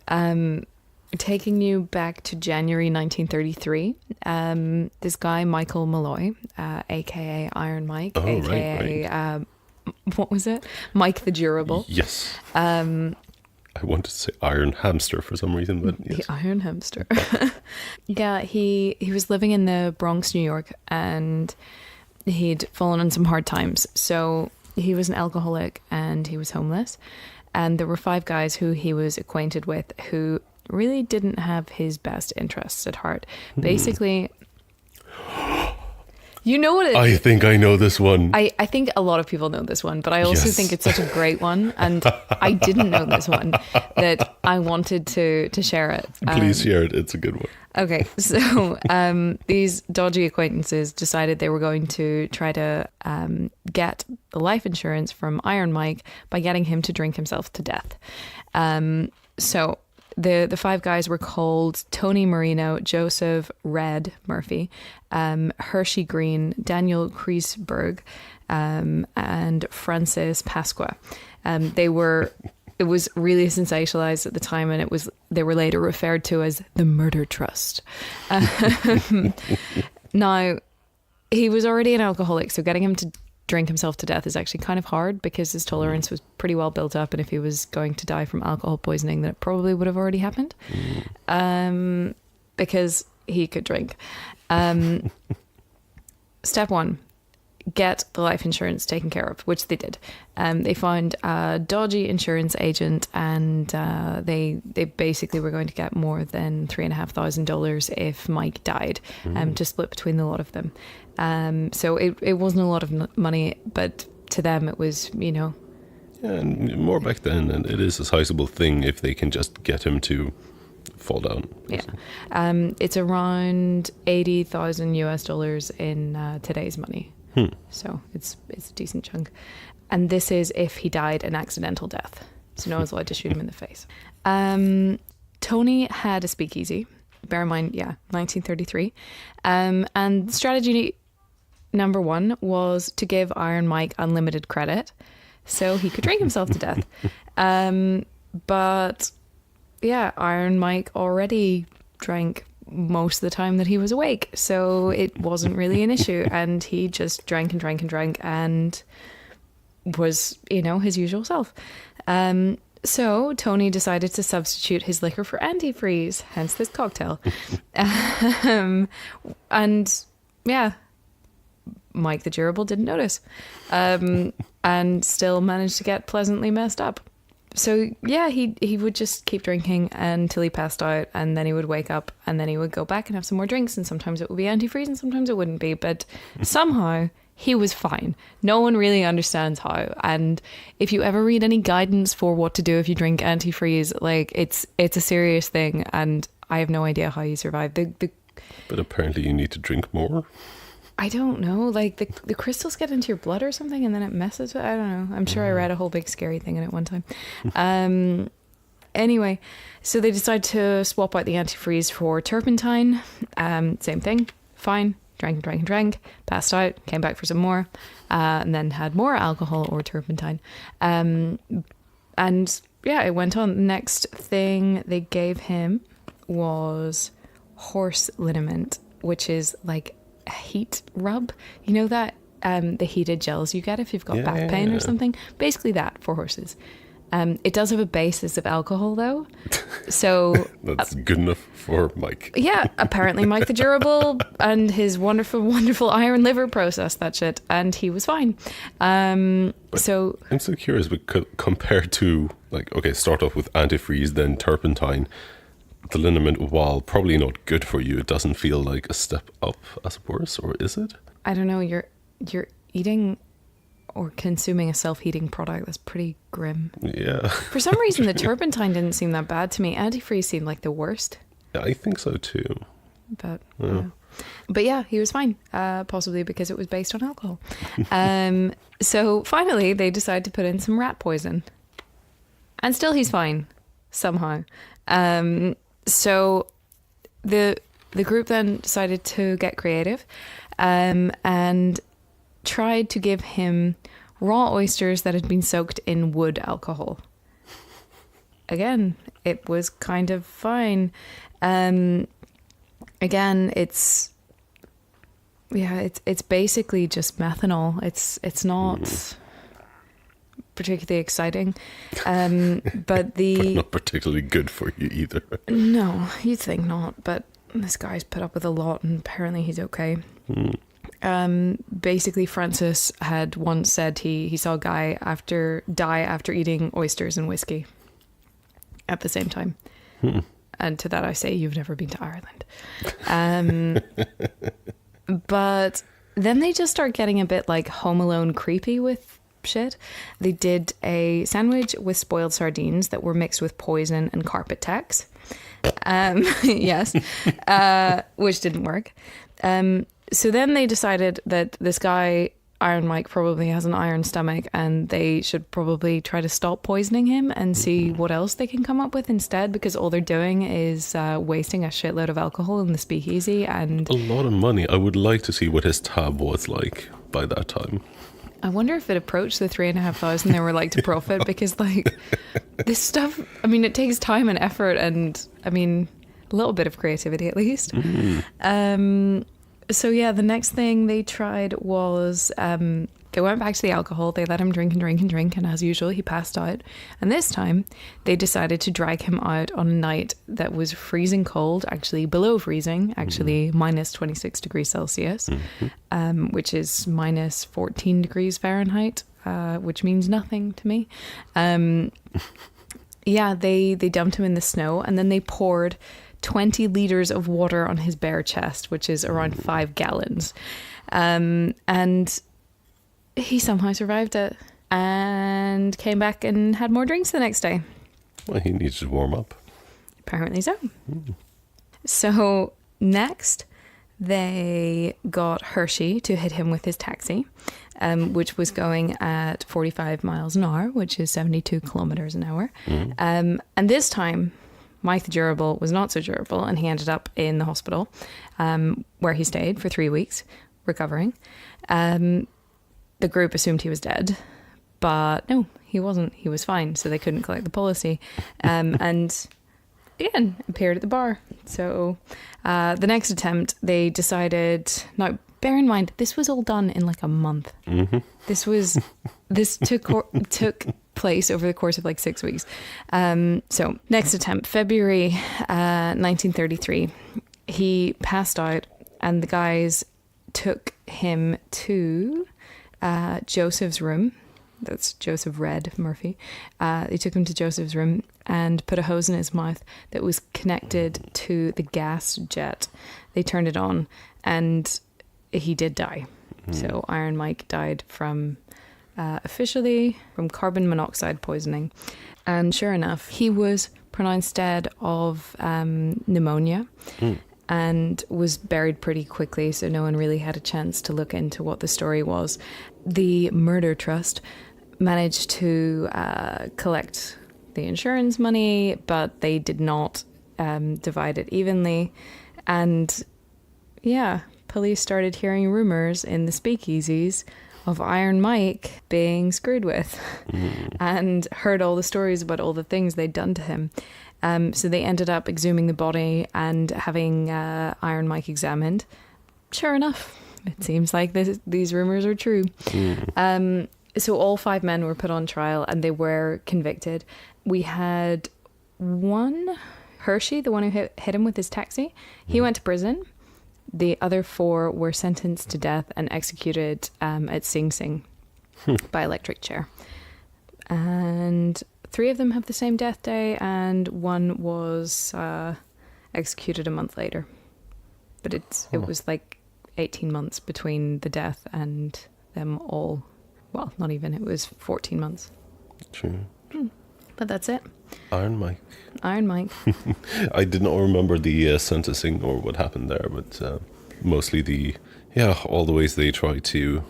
Taking you back to January 1933, this guy, Michael Malloy, aka Iron Mike, aka, right. What was it? Mike the Durable. Yes. I wanted to say Iron Hamster for some reason, but yes. The Iron Hamster. Yeah, he was living in the Bronx, New York, and he'd fallen on some hard times. So he was an alcoholic and he was homeless. And there were 5 guys who he was acquainted with who really didn't have his best interests at heart. Basically, you know what it is. I think I know this one. I think a lot of people know this one, but I also think it's such a great one. And I didn't know this one, that I wanted to share it. Please share it. It's a good one. Okay, so these dodgy acquaintances decided they were going to try to get the life insurance from Iron Mike by getting him to drink himself to death. So the 5 guys were called Tony Marino, Joseph Red Murphy, Hershey Green, Daniel Kreisberg, and Francis Pasqua. It was really sensationalized at the time, and they were later referred to as the Murder Trust. Now, he was already an alcoholic, so getting him to drink himself to death is actually kind of hard because his tolerance was pretty well built up, and if he was going to die from alcohol poisoning, then it probably would have already happened, because he could drink. Step 1. Get the life insurance taken care of, which they did. They found a dodgy insurance agent, and they basically were going to get more than $3,500 if Mike died, to split between the lot of them. So it wasn't a lot of money, but to them it was, Yeah, and more back then, and it is a sizable thing if they can just get him to fall down. Basically. Yeah. It's around $80,000 in today's money. So it's a decent chunk. And this is if he died an accidental death. So no one's allowed to shoot him in the face. Tony had a speakeasy. Bear in mind, 1933. And the strategy number one was to give Iron Mike unlimited credit so he could drink himself to death. But yeah, Iron Mike already drank most of the time that he was awake, so it wasn't really an issue, and he just drank and drank and drank and was, his usual self. So Tony decided to substitute his liquor for antifreeze, hence this cocktail. And yeah, Mike the Durable didn't notice, and still managed to get pleasantly messed up. So yeah, he would just keep drinking until he passed out, and then he would wake up, and then he would go back and have some more drinks, and sometimes it would be antifreeze and sometimes it wouldn't be, but somehow he was fine. No one really understands how. And if you ever read any guidance for what to do if you drink antifreeze, like it's a serious thing, and I have no idea how you survive. But apparently you need to drink more. I don't know, like the crystals get into your blood or something, and then it messes with, I don't know. I'm sure I read a whole big scary thing in it one time. Anyway, so they decide to swap out the antifreeze for turpentine. Same thing, fine. Drank, passed out, came back for some more, and then had more alcohol or turpentine. And yeah, it went on. Next thing they gave him was horse liniment, which is like a heat rub. You know that the heated gels you get if you've got back pain or something? Basically that for horses. It does have a basis of alcohol, though. So that's good enough for Mike. Yeah, apparently Mike the Durable and his wonderful, wonderful iron liver processed that shit, and he was fine. So I'm so curious, but compared to, like, okay, start off with antifreeze, then turpentine, the liniment, while probably not good for you, it doesn't feel like a step up as worse, or is it? I don't know. You're eating or consuming a self-heating product that's pretty grim. Yeah. For some reason, the turpentine didn't seem that bad to me. Antifreeze seemed like the worst. Yeah, I think so too. But yeah, he was fine, possibly because it was based on alcohol. So finally, they decide to put in some rat poison. And still he's fine, somehow. So the group then decided to get creative and tried to give him raw oysters that had been soaked in wood alcohol. Again, it was kind of fine. Again, it's basically just methanol. It's not particularly exciting, but but not particularly good for you either. No, you'd think not, but this guy's put up with a lot, and apparently he's okay. Basically, Francis had once said he saw a guy die after eating oysters and whiskey at the same time. And to that I say, you've never been to Ireland. But then they just start getting a bit like Home Alone creepy with shit. They did a sandwich with spoiled sardines that were mixed with poison and carpet tacks. Yes, which didn't work. So then they decided that this guy, Iron Mike, probably has an iron stomach, and they should probably try to stop poisoning him and see what else they can come up with instead, because all they're doing is wasting a shitload of alcohol in the speakeasy. And a lot of money. I would like to see what his tab was like by that time. I wonder if it approached the 3,500 they were like to profit, because like this stuff, I mean, it takes time and effort, and I mean, a little bit of creativity at least. So yeah, the next thing they tried was they went back to the alcohol. They let him drink and drink and drink, and as usual, he passed out. And this time, they decided to drag him out on a night that was freezing cold, actually below freezing, actually minus 26 degrees Celsius, which is minus 14 degrees Fahrenheit, which means nothing to me. Yeah, they dumped him in the snow, and then they poured 20 litres of water on his bare chest, which is around 5 gallons. And he somehow survived it and came back and had more drinks the next day. Well, he needs to warm up. Apparently so. So next, they got Hershey to hit him with his taxi, which was going at 45 miles an hour, which is 72 kilometers an hour. And this time, Mike the Durable was not so durable, and he ended up in the hospital where he stayed for 3 weeks, recovering. The group assumed he was dead, but no, he wasn't. He was fine, so they couldn't collect the policy. And again, appeared at the bar. So the next attempt, they decided... Now, bear in mind, this was all done in like a month. Mm-hmm. This took place over the course of like 6 weeks. So next attempt, February 1933, he passed out and the guys took him to Joseph's room. That's Joseph Red Murphy. They took him to Joseph's room and put a hose in his mouth that was connected to the gas jet. They turned it on and he did die. So Iron Mike died from officially from carbon monoxide poisoning. And sure enough, he was pronounced dead of pneumonia and was buried pretty quickly, so no one really had a chance to look into what the story was. The Murder Trust managed to collect the insurance money, but they did not divide it evenly. And yeah, police started hearing rumors in the speakeasies of Iron Mike being screwed with and heard all the stories about all the things they'd done to him. So they ended up exhuming the body and having Iron Mike examined. Sure enough, it seems like these rumors are true. So all 5 men were put on trial and they were convicted. We had one, Hershey, the one who hit him with his taxi. He went to prison. The other 4 were sentenced to death and executed at Sing Sing by electric chair. And 3 of them have the same death day, and 1 was executed a month later. But it was like 18 months between the death and them all. Well, not even. It was 14 months. True. But that's it. Iron Mike. Iron Mike. I did not remember the sentencing or what happened there, but mostly all the ways they tried to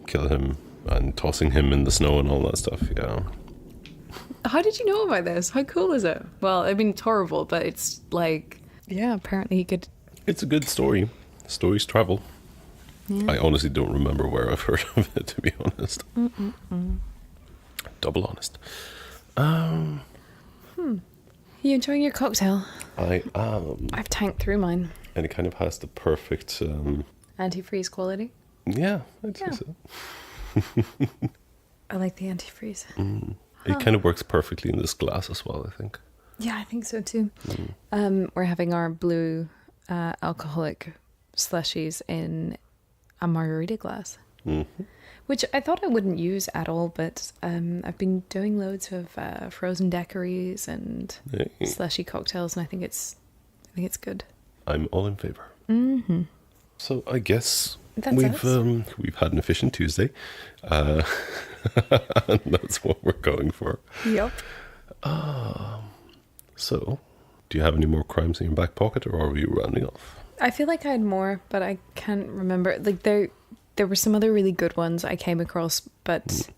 kill him and tossing him in the snow and all that stuff. Yeah. How did you know about this? How cool is it? Well, I mean, it's horrible, but it's like, yeah, apparently he could... It's a good story. Stories travel. Yeah. I honestly don't remember where I've heard of it, to be honest. Double honest. You enjoying your cocktail? I am. I've tanked through mine. And it kind of has the perfect... Anti-freeze quality? yeah, I'd say so. I like the anti-freeze. It kind of works perfectly in this glass as well, I think. Yeah, I think so too. We're having our blue alcoholic slushies in a margarita glass, which I thought I wouldn't use at all, but I've been doing loads of frozen daiquiris and slushy cocktails, and I think it's good. I'm all in favor. So I guess That's we've had an efficient Tuesday. And that's what we're going for. Yep. So, do you have any more crimes in your back pocket, or are you rounding off? I feel like I had more, but I can't remember. Like there were some other really good ones I came across, but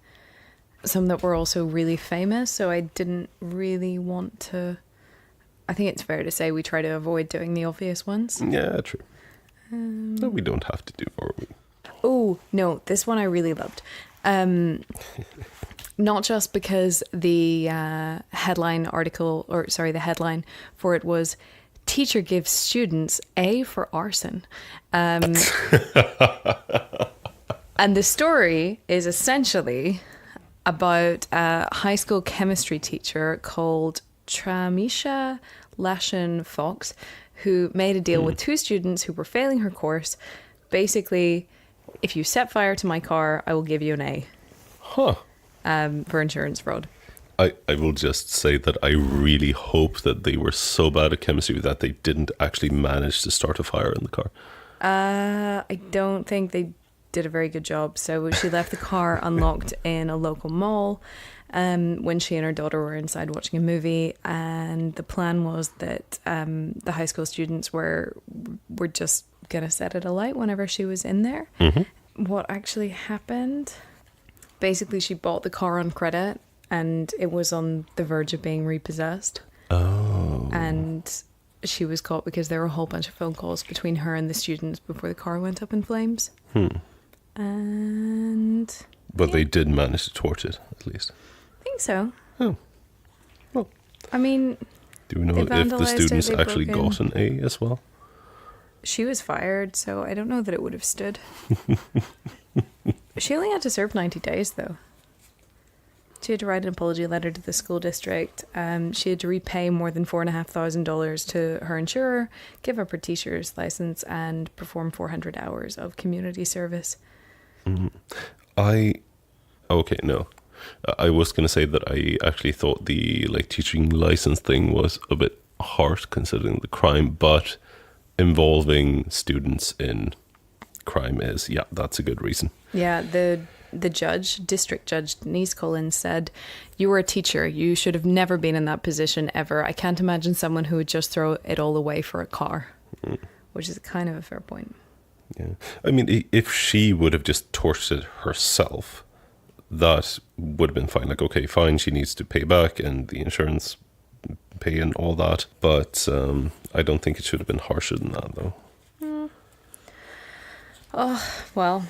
some that were also really famous, so I didn't really want to... I think it's fair to say we try to avoid doing the obvious ones. Yeah, true. No, we don't have to do more. Oh, no, this one I really loved. Not just because the headline for it was "Teacher gives students A for arson." And the story is essentially about a high school chemistry teacher called Tramisha Lashin Fox, who made a deal with 2 students who were failing her course. Basically, if you set fire to my car, I will give you an A. For insurance fraud. I will just say that I really hope that they were so bad at chemistry that they didn't actually manage to start a fire in the car. I don't think they did a very good job. So she left the car unlocked in a local mall when she and her daughter were inside watching a movie, and the plan was that the high school students were just gonna set it alight whenever she was in there. What actually happened? Basically, she bought the car on credit, and it was on the verge of being repossessed. And she was caught because there were a whole bunch of phone calls between her and the students before the car went up in flames. And... But they did manage to torch it, at least. I think so. Oh. Well. I mean... Do we know if the students actually got an A as well? She was fired, so I don't know that it would have stood. She only had to serve 90 days, though. She had to write an apology letter to the school district. She had to repay more than $4,500 to her insurer, give up her teacher's license, and perform 400 hours of community service. I was going to say that I actually thought the teaching license thing was a bit harsh considering the crime, but involving students in crime is, that's a good reason. Yeah, the judge, district judge Denise Collins, said, "You were a teacher. You should have never been in that position ever. I can't imagine someone who would just throw it all away for a car," which is kind of a fair point. Yeah, I mean, if she would have just torched it herself, that would have been fine. Okay, fine, she needs to pay back and the insurance pay and all that. But I don't think it should have been harsher than that, though. Oh, well,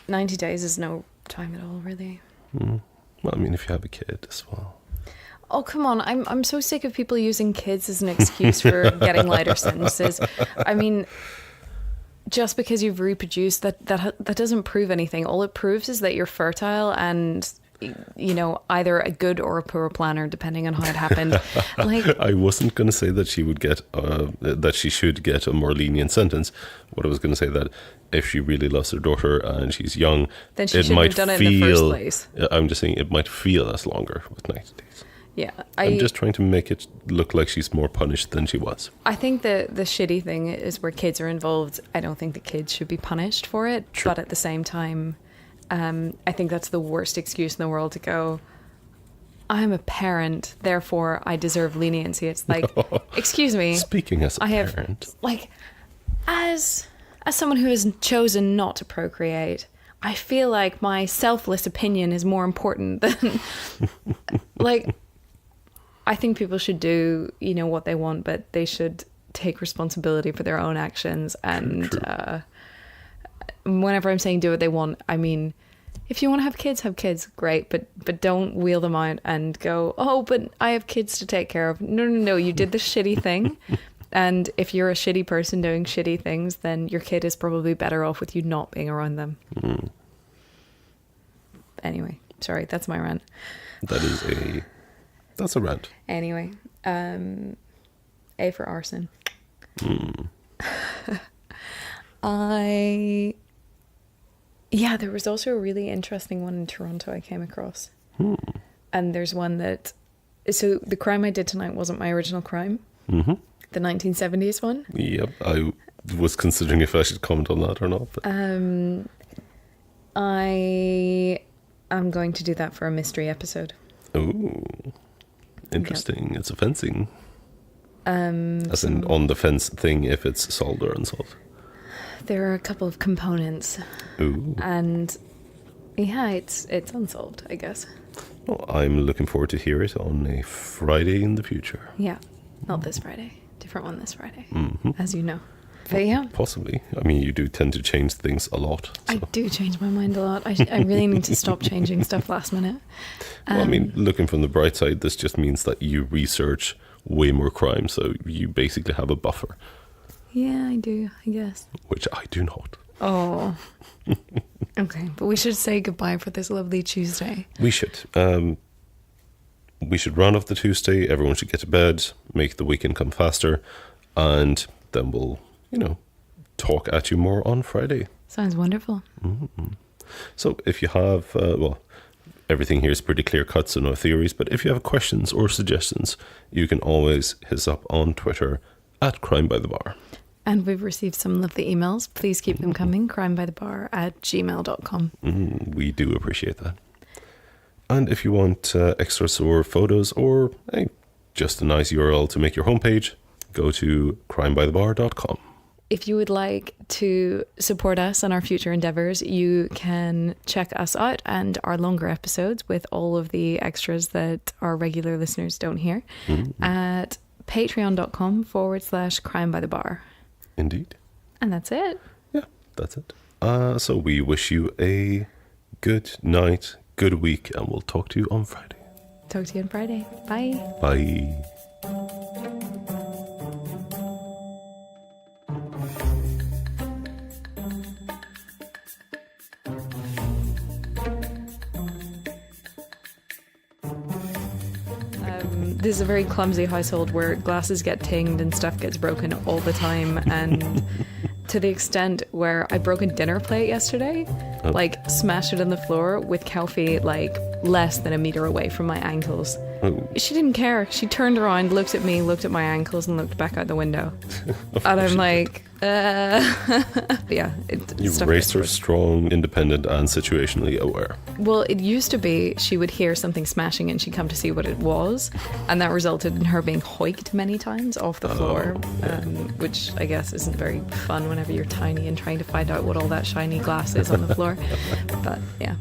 90 days is no time at all, really. Well, I mean, if you have a kid as well. Oh, come on. I'm so sick of people using kids as an excuse for getting lighter sentences. I mean, just because you've reproduced, that doesn't prove anything. All it proves is that you're fertile and, either a good or a poor planner, depending on how it happened. I wasn't going to say that she would get that she should get a more lenient sentence. What I was going to say that if she really loves her daughter and she's young, then she shouldn't have done it in the first place. I'm just saying it might feel as longer with 90 days. Yeah, I'm just trying to make it look like she's more punished than she was. I think the shitty thing is where kids are involved. I don't think the kids should be punished for it. True. But at the same time, I think that's the worst excuse in the world to go, I'm a parent, therefore I deserve leniency. It's like, excuse me. Speaking as a parent. As someone who has chosen not to procreate, I feel like my selfless opinion is more important than, I think people should do, what they want, but they should take responsibility for their own actions. And True. Whenever I'm saying do what they want, I mean, if you want to have kids, great, but don't wheel them out and go, oh, but I have kids to take care of. No, you did the shitty thing. And if you're a shitty person doing shitty things, then your kid is probably better off with you not being around them. Anyway, sorry, that's my rant. That's a rant. Anyway, A for arson. There was also a really interesting one in Toronto I came across. And there's one so the crime I did tonight wasn't my original crime. The 1970s one. Yep, I was considering if I should comment on that or not. But. I am going to do that for a mystery episode. Oh, interesting. Yep. It's a fencing. As in on the fence thing, if it's solved or unsolved. There are a couple of components. Ooh. And it's unsolved, I guess. Well, I'm looking forward to hear it on a Friday in the future. Yeah, not this Friday. Different one this Friday, as you know. But yeah. Possibly. I mean, you do tend to change things a lot. So. I do change my mind a lot. I really need to stop changing stuff last minute. Well, I mean, looking from the bright side, this just means that you research way more crime, so you basically have a buffer. Yeah, I do, I guess. Which I do not. Oh. Okay, but we should say goodbye for this lovely Tuesday. We should. We should round off the Tuesday. Everyone should get to bed, make the weekend come faster, and then we'll, talk at you more on Friday. Sounds wonderful. So if you have, everything here is pretty clear cut, so no theories, but if you have questions or suggestions, you can always hit us up on Twitter at Crime by the Bar. And we've received some lovely emails. Please keep them coming. crimebythebar@gmail.com. We do appreciate that. And if you want extras or photos or just a nice URL to make your homepage, go to crimebythebar.com. If you would like to support us on our future endeavours, you can check us out and our longer episodes with all of the extras that our regular listeners don't hear at patreon.com/crime by the bar. Indeed. And that's it. Yeah, that's it. So we wish you a good night, good week, and we'll talk to you on Friday. Talk to you on Friday. Bye. Bye. This is a very clumsy household where glasses get tinged and stuff gets broken all the time, and to the extent where I broke a dinner plate yesterday, like smashed it on the floor with Kelfie like less than a meter away from my ankles. Oh. She didn't care. She turned around, looked at me, looked at my ankles, and looked back out the window. And I'm like, yeah. You raised her strong, independent, and situationally aware. Well, it used to be she would hear something smashing and she'd come to see what it was, and that resulted in her being hoiked many times off the floor, which I guess isn't very fun whenever you're tiny and trying to find out what all that shiny glass is on the floor. But yeah.